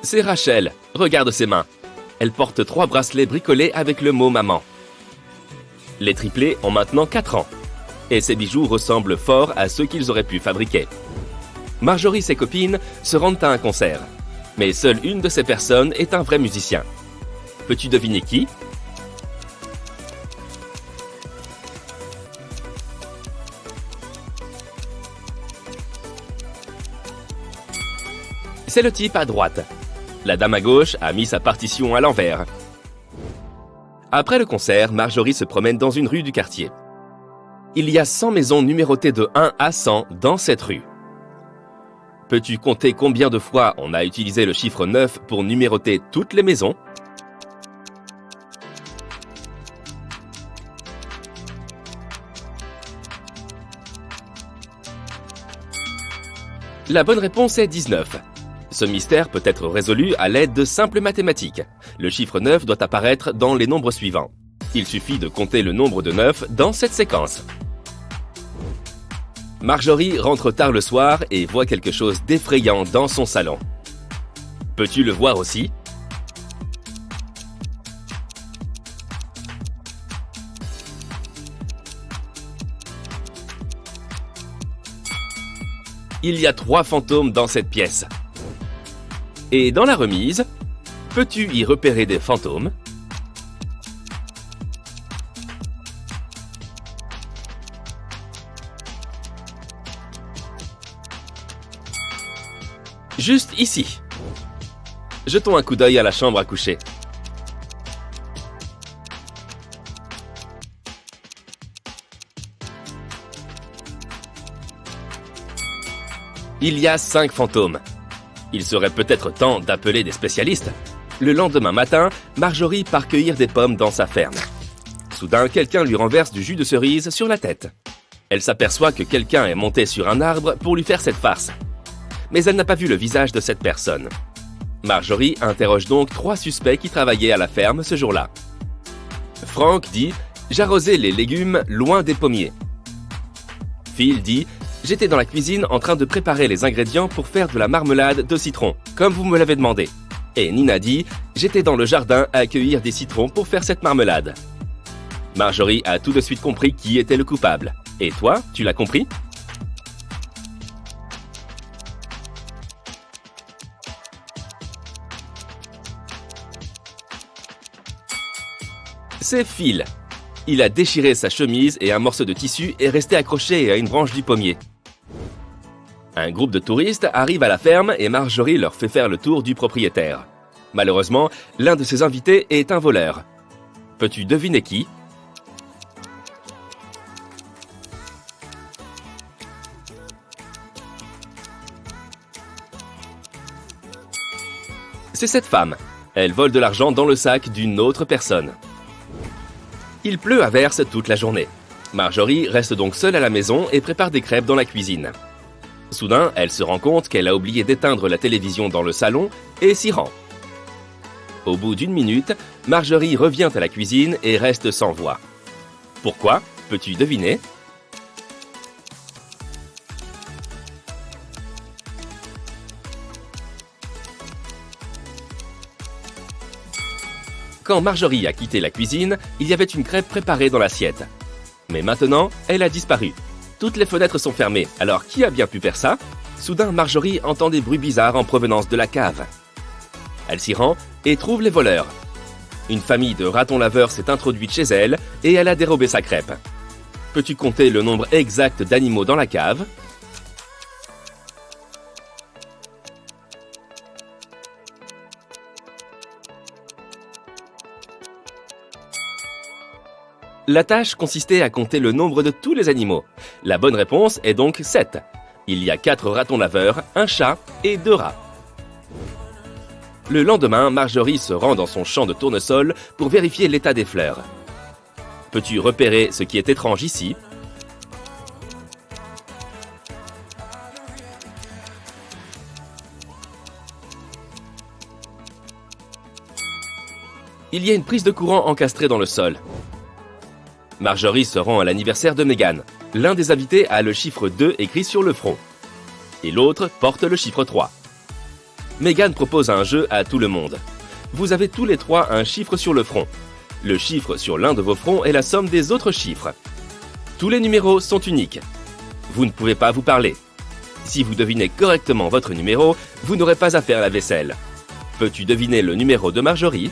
C'est Rachel. Regarde ses mains. Elle porte 3 bracelets bricolés avec le mot maman. Les triplés ont maintenant 4 ans. Et ces bijoux ressemblent fort à ceux qu'ils auraient pu fabriquer. Marjorie et ses copines se rendent à un concert. Mais seule une de ces personnes est un vrai musicien. Peux-tu deviner qui? C'est le type à droite. La dame à gauche a mis sa partition à l'envers. Après le concert, Marjorie se promène dans une rue du quartier. Il y a 100 maisons numérotées de 1 à 100 dans cette rue. Peux-tu compter combien de fois on a utilisé le chiffre 9 pour numéroter toutes les maisons? La bonne réponse est 19. Ce mystère peut être résolu à l'aide de simples mathématiques. Le chiffre 9 doit apparaître dans les nombres suivants. Il suffit de compter le nombre de 9 dans cette séquence. Marjorie rentre tard le soir et voit quelque chose d'effrayant dans son salon. Peux-tu le voir aussi? Il y a 3 fantômes dans cette pièce. Et dans la remise, peux-tu y repérer des fantômes? Juste ici. Jetons un coup d'œil à la chambre à coucher. Il y a 5 fantômes. Il serait peut-être temps d'appeler des spécialistes. Le lendemain matin, Marjorie part cueillir des pommes dans sa ferme. Soudain, quelqu'un lui renverse du jus de cerise sur la tête. Elle s'aperçoit que quelqu'un est monté sur un arbre pour lui faire cette farce. Mais elle n'a pas vu le visage de cette personne. Marjorie interroge donc 3 suspects qui travaillaient à la ferme ce jour-là. Frank dit « J'arrosais les légumes loin des pommiers ». Phil dit « J'étais dans la cuisine en train de préparer les ingrédients pour faire de la marmelade de citron, comme vous me l'avez demandé ». Et Nina dit « J'étais dans le jardin à cueillir des citrons pour faire cette marmelade ». Marjorie a tout de suite compris qui était le coupable. Et toi, tu l'as compris? C'est Phil. Il a déchiré sa chemise et un morceau de tissu est resté accroché à une branche du pommier. Un groupe de touristes arrive à la ferme et Marjorie leur fait faire le tour du propriétaire. Malheureusement, l'un de ses invités est un voleur. Peux-tu deviner qui? C'est cette femme. Elle vole de l'argent dans le sac d'une autre personne. Il pleut à verse toute la journée. Marjorie reste donc seule à la maison et prépare des crêpes dans la cuisine. Soudain, elle se rend compte qu'elle a oublié d'éteindre la télévision dans le salon et s'y rend. Au bout d'1 minute, Marjorie revient à la cuisine et reste sans voix. Pourquoi? Peux-tu deviner? Quand Marjorie a quitté la cuisine, il y avait une crêpe préparée dans l'assiette. Mais maintenant, elle a disparu. Toutes les fenêtres sont fermées, alors qui a bien pu faire ça? Soudain, Marjorie entend des bruits bizarres en provenance de la cave. Elle s'y rend et trouve les voleurs. Une famille de ratons laveurs s'est introduite chez elle et elle a dérobé sa crêpe. Peux-tu compter le nombre exact d'animaux dans la cave? La tâche consistait à compter le nombre de tous les animaux. La bonne réponse est donc 7. Il y a 4 ratons laveurs, un chat et 2 rats. Le lendemain, Marjorie se rend dans son champ de tournesol pour vérifier l'état des fleurs. Peux-tu repérer ce qui est étrange ici? Il y a une prise de courant encastrée dans le sol. Marjorie se rend à l'anniversaire de Megan. L'un des invités a le chiffre 2 écrit sur le front. Et l'autre porte le chiffre 3. Megan propose un jeu à tout le monde. Vous avez tous les trois un chiffre sur le front. Le chiffre sur l'un de vos fronts est la somme des autres chiffres. Tous les numéros sont uniques. Vous ne pouvez pas vous parler. Si vous devinez correctement votre numéro, vous n'aurez pas à faire la vaisselle. Peux-tu deviner le numéro de Marjorie ?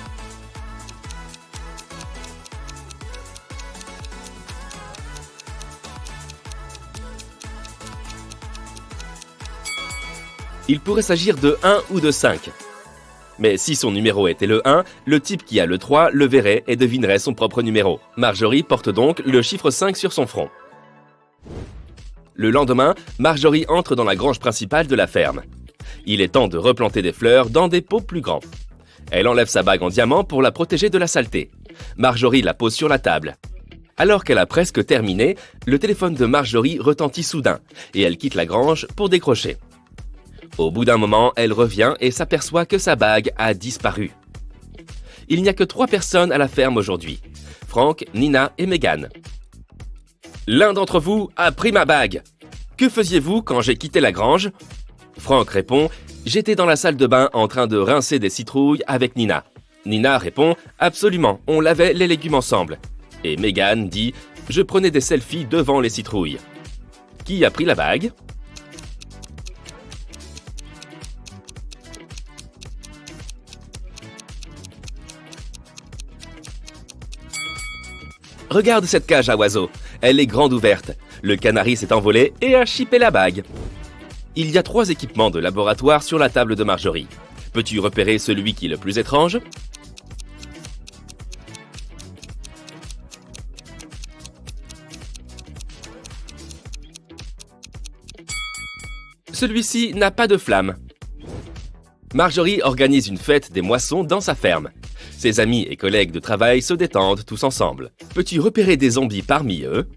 Il pourrait s'agir de 1 ou de 5. Mais si son numéro était le 1, le type qui a le 3 le verrait et devinerait son propre numéro. Marjorie porte donc le chiffre 5 sur son front. Le lendemain, Marjorie entre dans la grange principale de la ferme. Il est temps de replanter des fleurs dans des pots plus grands. Elle enlève sa bague en diamant pour la protéger de la saleté. Marjorie la pose sur la table. Alors qu'elle a presque terminé, le téléphone de Marjorie retentit soudain et elle quitte la grange pour décrocher. Au bout d'un moment, elle revient et s'aperçoit que sa bague a disparu. Il n'y a que 3 personnes à la ferme aujourd'hui. Frank, Nina et Megan. L'un d'entre vous a pris ma bague. Que faisiez-vous quand j'ai quitté la grange ? Frank répond « J'étais dans la salle de bain en train de rincer des citrouilles avec Nina. » Nina répond « Absolument, on lavait les légumes ensemble. » Et Megan dit « Je prenais des selfies devant les citrouilles. » Qui a pris la bague ? Regarde cette cage à oiseaux. Elle est grande ouverte. Le canari s'est envolé et a chippé la bague. Il y a 3 équipements de laboratoire sur la table de Marjorie. Peux-tu repérer celui qui est le plus étrange ? Celui-ci n'a pas de flamme. Marjorie organise une fête des moissons dans sa ferme. Ses amis et collègues de travail se détendent tous ensemble. Peux-tu repérer des zombies parmi eux ?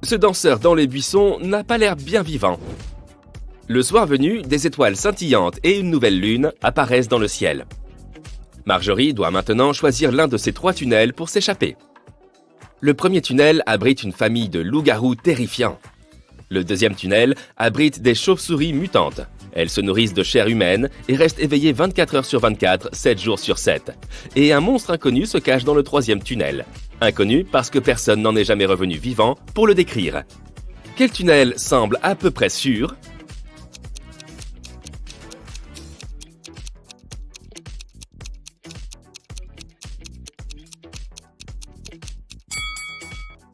Ce danseur dans les buissons n'a pas l'air bien vivant. Le soir venu, des étoiles scintillantes et une nouvelle lune apparaissent dans le ciel. Marjorie doit maintenant choisir l'un de ces 3 tunnels pour s'échapper. Le premier tunnel abrite une famille de loups-garous terrifiants. Le deuxième tunnel abrite des chauves-souris mutantes. Elles se nourrissent de chair humaine et restent éveillées 24 heures sur 24, 7 jours sur 7. Et un monstre inconnu se cache dans le troisième tunnel. Inconnu parce que personne n'en est jamais revenu vivant pour le décrire. Quel tunnel semble à peu près sûr ?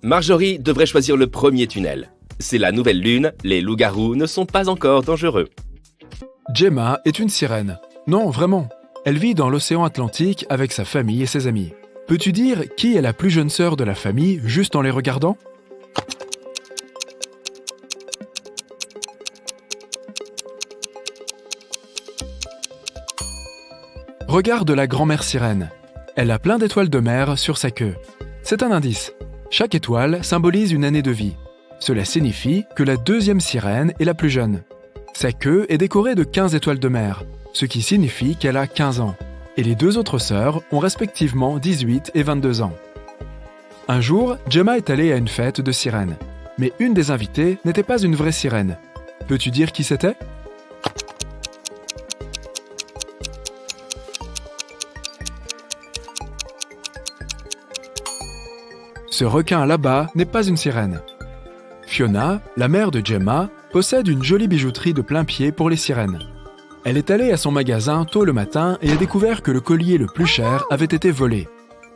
Marjorie devrait choisir le premier tunnel. C'est la nouvelle lune, les loups-garous ne sont pas encore dangereux. Gemma est une sirène. Non, vraiment. Elle vit dans l'océan Atlantique avec sa famille et ses amis. Peux-tu dire qui est la plus jeune sœur de la famille juste en les regardant ? Regarde la grand-mère sirène. Elle a plein d'étoiles de mer sur sa queue. C'est un indice. Chaque étoile symbolise une année de vie. Cela signifie que la deuxième sirène est la plus jeune. Sa queue est décorée de 15 étoiles de mer, ce qui signifie qu'elle a 15 ans. Et les 2 autres sœurs ont respectivement 18 et 22 ans. Un jour, Gemma est allée à une fête de sirènes. Mais une des invitées n'était pas une vraie sirène. Peux-tu dire qui c'était ? Ce requin là-bas n'est pas une sirène. Fiona, la mère de Gemma, possède une jolie bijouterie de plein pied pour les sirènes. Elle est allée à son magasin tôt le matin et a découvert que le collier le plus cher avait été volé.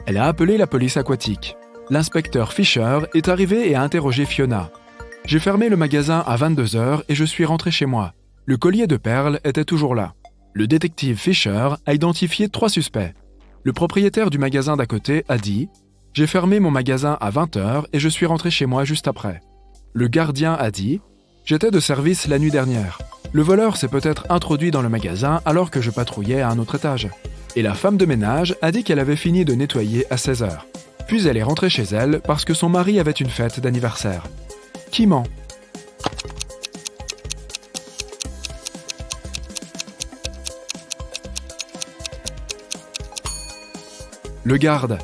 Elle a appelé la police aquatique. L'inspecteur Fisher est arrivé et a interrogé Fiona. « J'ai fermé le magasin à 22h et je suis rentré chez moi. Le collier de perles était toujours là. » Le détective Fisher a identifié 3 suspects. Le propriétaire du magasin d'à côté a dit « J'ai fermé mon magasin à 20h et je suis rentré chez moi juste après. » Le gardien a dit « J'étais de service la nuit dernière. Le voleur s'est peut-être introduit dans le magasin alors que je patrouillais à un autre étage. » Et la femme de ménage a dit qu'elle avait fini de nettoyer à 16h. Puis elle est rentrée chez elle parce que son mari avait une fête d'anniversaire. Qui ment? Le garde.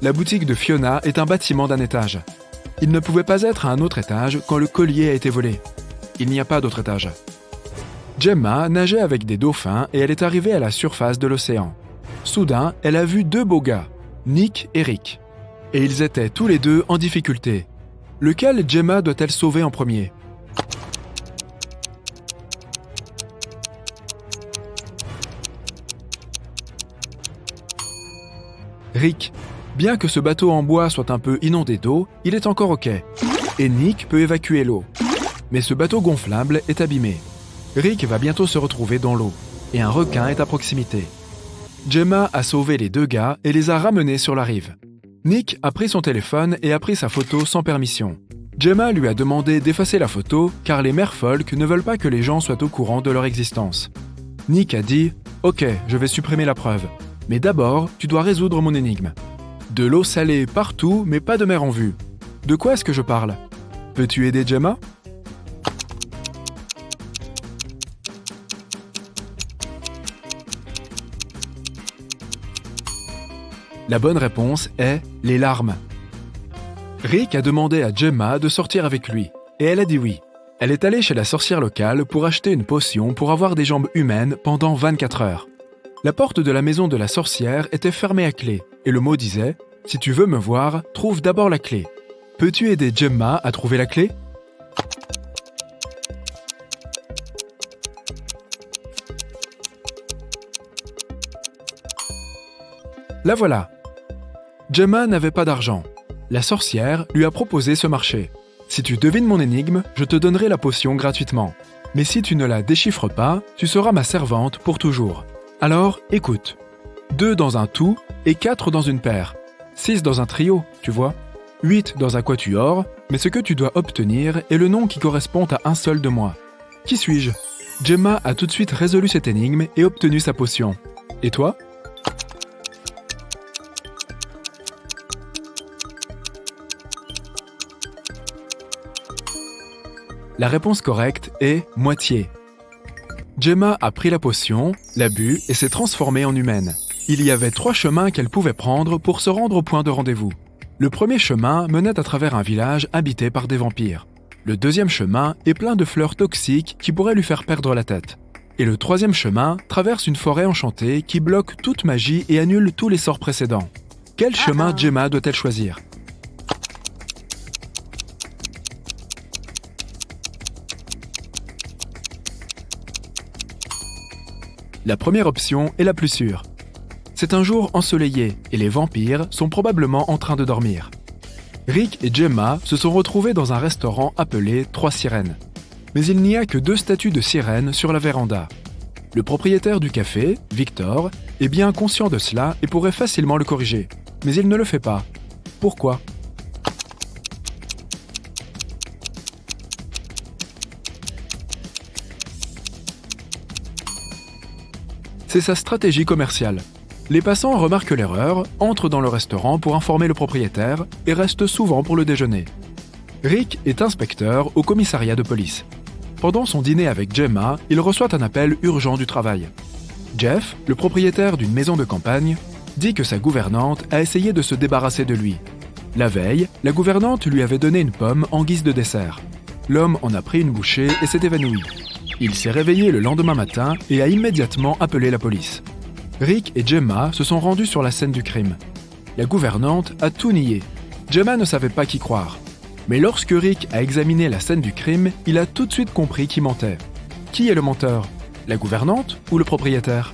La boutique de Fiona est un bâtiment d'un étage. Il ne pouvait pas être à un autre étage quand le collier a été volé. Il n'y a pas d'autre étage. Gemma nageait avec des dauphins et elle est arrivée à la surface de l'océan. Soudain, elle a vu deux beaux gars, Nick et Rick. Et ils étaient tous les deux en difficulté. Lequel Gemma doit-elle sauver en premier? Rick. Bien que ce bateau en bois soit un peu inondé d'eau, il est encore OK. Et Nick peut évacuer l'eau. Mais ce bateau gonflable est abîmé. Rick va bientôt se retrouver dans l'eau. Et un requin est à proximité. Gemma a sauvé les deux gars et les a ramenés sur la rive. Nick a pris son téléphone et a pris sa photo sans permission. Gemma lui a demandé d'effacer la photo car les merfolk ne veulent pas que les gens soient au courant de leur existence. Nick a dit « Ok, je vais supprimer la preuve. Mais d'abord, tu dois résoudre mon énigme. De l'eau salée partout, mais pas de mer en vue. De quoi est-ce que je parle? Peux-tu aider Gemma ?» La bonne réponse est les larmes. Rick a demandé à Gemma de sortir avec lui, et elle a dit oui. Elle est allée chez la sorcière locale pour acheter une potion pour avoir des jambes humaines pendant 24 heures. La porte de la maison de la sorcière était fermée à clé, et le mot disait « Si tu veux me voir, trouve d'abord la clé. Peux-tu aider Gemma à trouver la clé ?» La voilà. Gemma n'avait pas d'argent. La sorcière lui a proposé ce marché. Si tu devines mon énigme, je te donnerai la potion gratuitement. Mais si tu ne la déchiffres pas, tu seras ma servante pour toujours. Alors, écoute. 2 dans un tout et 4 dans une paire. 6 dans un trio, tu vois. 8 dans un quatuor, mais ce que tu dois obtenir est le nom qui correspond à un seul de moi. Qui suis-je? Gemma a tout de suite résolu cette énigme et obtenu sa potion. Et toi? La réponse correcte est moitié. Gemma a pris la potion, l'a bu et s'est transformée en humaine. Il y avait 3 chemins qu'elle pouvait prendre pour se rendre au point de rendez-vous. Le premier chemin menait à travers un village habité par des vampires. Le deuxième chemin est plein de fleurs toxiques qui pourraient lui faire perdre la tête. Et le troisième chemin traverse une forêt enchantée qui bloque toute magie et annule tous les sorts précédents. Quel chemin Gemma doit-elle choisir? La première option est la plus sûre. C'est un jour ensoleillé et les vampires sont probablement en train de dormir. Rick et Gemma se sont retrouvés dans un restaurant appelé 3 sirènes. Mais il n'y a que 2 statues de sirènes sur la véranda. Le propriétaire du café, Victor, est bien conscient de cela et pourrait facilement le corriger. Mais il ne le fait pas. Pourquoi ? C'est sa stratégie commerciale. Les passants remarquent l'erreur, entrent dans le restaurant pour informer le propriétaire et restent souvent pour le déjeuner. Rick est inspecteur au commissariat de police. Pendant son dîner avec Gemma, il reçoit un appel urgent du travail. Jeff, le propriétaire d'une maison de campagne, dit que sa gouvernante a essayé de se débarrasser de lui. La veille, la gouvernante lui avait donné une pomme en guise de dessert. L'homme en a pris une bouchée et s'est évanoui. Il s'est réveillé le lendemain matin et a immédiatement appelé la police. Rick et Gemma se sont rendus sur la scène du crime. La gouvernante a tout nié. Gemma ne savait pas qui croire. Mais lorsque Rick a examiné la scène du crime, il a tout de suite compris qui mentait. Qui est le menteur? La gouvernante ou le propriétaire?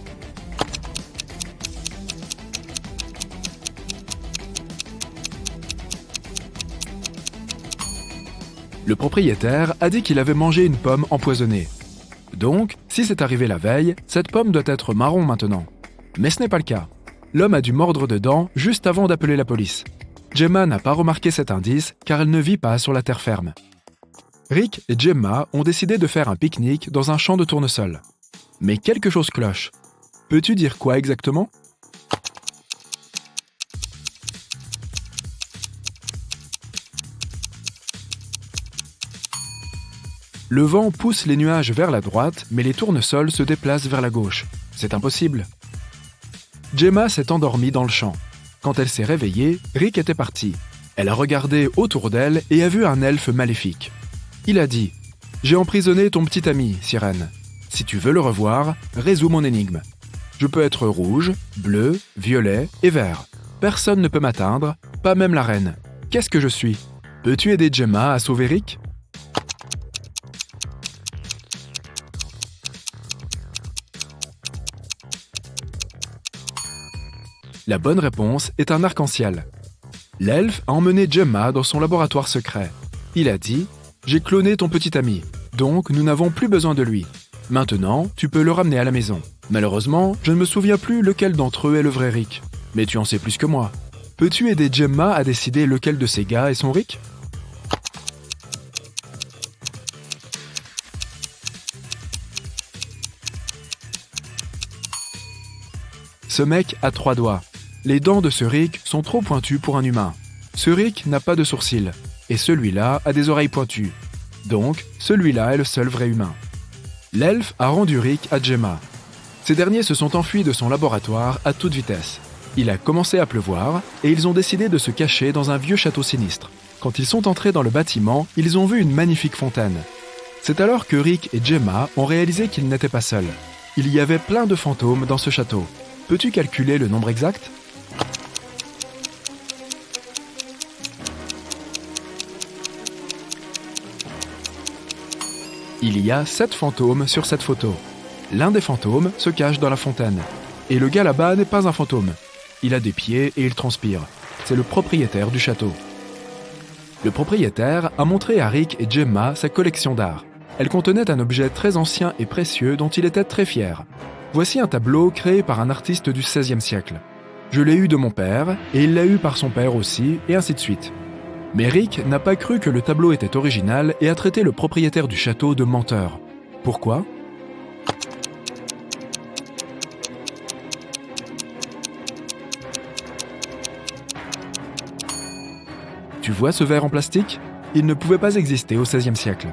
Le propriétaire a dit qu'il avait mangé une pomme empoisonnée. Donc, si c'est arrivé la veille, cette pomme doit être marron maintenant. Mais ce n'est pas le cas. L'homme a dû mordre dedans juste avant d'appeler la police. Gemma n'a pas remarqué cet indice car elle ne vit pas sur la terre ferme. Rick et Gemma ont décidé de faire un pique-nique dans un champ de tournesol. Mais quelque chose cloche. Peux-tu dire quoi exactement ? Le vent pousse les nuages vers la droite, mais les tournesols se déplacent vers la gauche. C'est impossible. Gemma s'est endormie dans le champ. Quand elle s'est réveillée, Rick était parti. Elle a regardé autour d'elle et a vu un elfe maléfique. Il a dit « J'ai emprisonné ton petit ami, Sirène. Si tu veux le revoir, résous mon énigme. Je peux être rouge, bleu, violet et vert. Personne ne peut m'atteindre, pas même la reine. Qu'est-ce que je suis? Peux-tu aider Gemma à sauver Rick ?» La bonne réponse est un arc-en-ciel. L'elfe a emmené Gemma dans son laboratoire secret. Il a dit « J'ai cloné ton petit ami, donc nous n'avons plus besoin de lui. Maintenant, tu peux le ramener à la maison. Malheureusement, je ne me souviens plus lequel d'entre eux est le vrai Rick. Mais tu en sais plus que moi. Peux-tu aider Gemma à décider lequel de ces gars est son Rick ?» Ce mec a 3 doigts. Les dents de ce Rick sont trop pointues pour un humain. Ce Rick n'a pas de sourcils, et celui-là a des oreilles pointues. Donc, celui-là est le seul vrai humain. L'elfe a rendu Rick à Gemma. Ces derniers se sont enfuis de son laboratoire à toute vitesse. Il a commencé à pleuvoir, et ils ont décidé de se cacher dans un vieux château sinistre. Quand ils sont entrés dans le bâtiment, ils ont vu une magnifique fontaine. C'est alors que Rick et Gemma ont réalisé qu'ils n'étaient pas seuls. Il y avait plein de fantômes dans ce château. Peux-tu calculer le nombre exact ? Il y a 7 fantômes sur cette photo. L'un des fantômes se cache dans la fontaine. Et le gars là-bas n'est pas un fantôme. Il a des pieds et il transpire. C'est le propriétaire du château. Le propriétaire a montré à Rick et Gemma sa collection d'art. Elle contenait un objet très ancien et précieux dont il était très fier. Voici un tableau créé par un artiste du XVIe siècle. Je l'ai eu de mon père, et il l'a eu par son père aussi, et ainsi de suite. Mais Rick n'a pas cru que le tableau était original et a traité le propriétaire du château de menteur. Pourquoi ? Tu vois ce verre en plastique ? Il ne pouvait pas exister au XVIe siècle.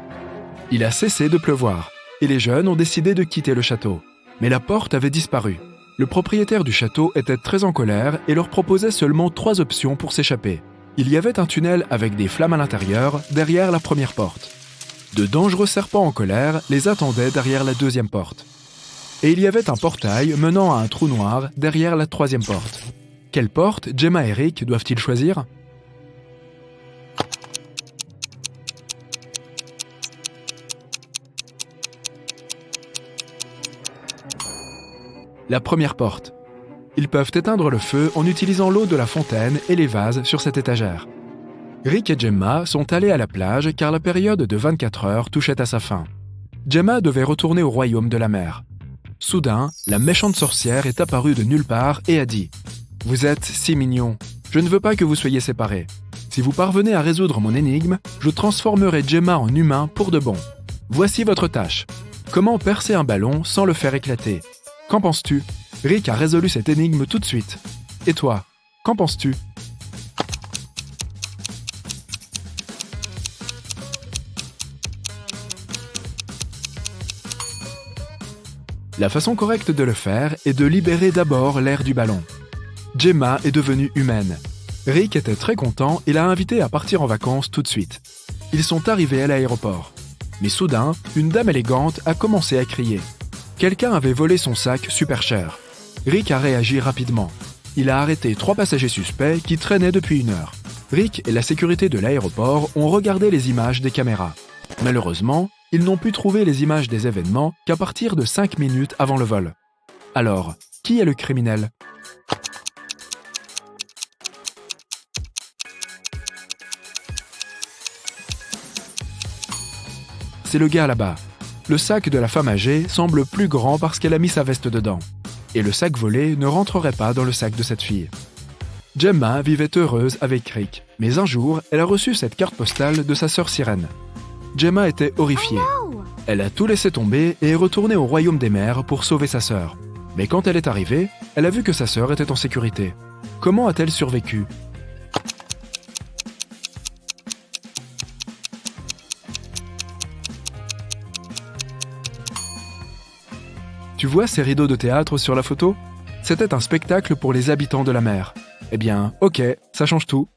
Il a cessé de pleuvoir, et les jeunes ont décidé de quitter le château. Mais la porte avait disparu. Le propriétaire du château était très en colère et leur proposait seulement 3 options pour s'échapper. Il y avait un tunnel avec des flammes à l'intérieur, derrière la première porte. De dangereux serpents en colère les attendaient derrière la 2e porte. Et il y avait un portail menant à un trou noir derrière la 3e porte. Quelle porte Gemma et Rick doivent-ils choisir ? La première porte. Ils peuvent éteindre le feu en utilisant l'eau de la fontaine et les vases sur cette étagère. Rick et Gemma sont allés à la plage car la période de 24 heures touchait à sa fin. Gemma devait retourner au royaume de la mer. Soudain, la méchante sorcière est apparue de nulle part et a dit « Vous êtes si mignons, je ne veux pas que vous soyez séparés. Si vous parvenez à résoudre mon énigme, je transformerai Gemma en humain pour de bon. Voici votre tâche. Comment percer un ballon sans le faire éclater ? Qu'en penses-tu ? » Rick a résolu cette énigme tout de suite. Et toi, qu'en penses-tu ? La façon correcte de le faire est de libérer d'abord l'air du ballon. Gemma est devenue humaine. Rick était très content et l'a invitée à partir en vacances tout de suite. Ils sont arrivés à l'aéroport. Mais soudain, une dame élégante a commencé à crier. Quelqu'un avait volé son sac super cher. Rick a réagi rapidement. Il a arrêté 3 passagers suspects qui traînaient depuis 1 heure. Rick et la sécurité de l'aéroport ont regardé les images des caméras. Malheureusement, ils n'ont pu trouver les images des événements qu'à partir de 5 minutes avant le vol. Alors, qui est le criminel ? C'est le gars là-bas. Le sac de la femme âgée semble plus grand parce qu'elle a mis sa veste dedans. Et le sac volé ne rentrerait pas dans le sac de cette fille. Gemma vivait heureuse avec Rick, mais un jour, elle a reçu cette carte postale de sa sœur Sirène. Gemma était horrifiée. Elle a tout laissé tomber et est retournée au royaume des mers pour sauver sa sœur. Mais quand elle est arrivée, elle a vu que sa sœur était en sécurité. Comment a-t-elle survécu ? Tu vois ces rideaux de théâtre sur la photo ? C'était un spectacle pour les habitants de la mer. Eh bien, ok, ça change tout.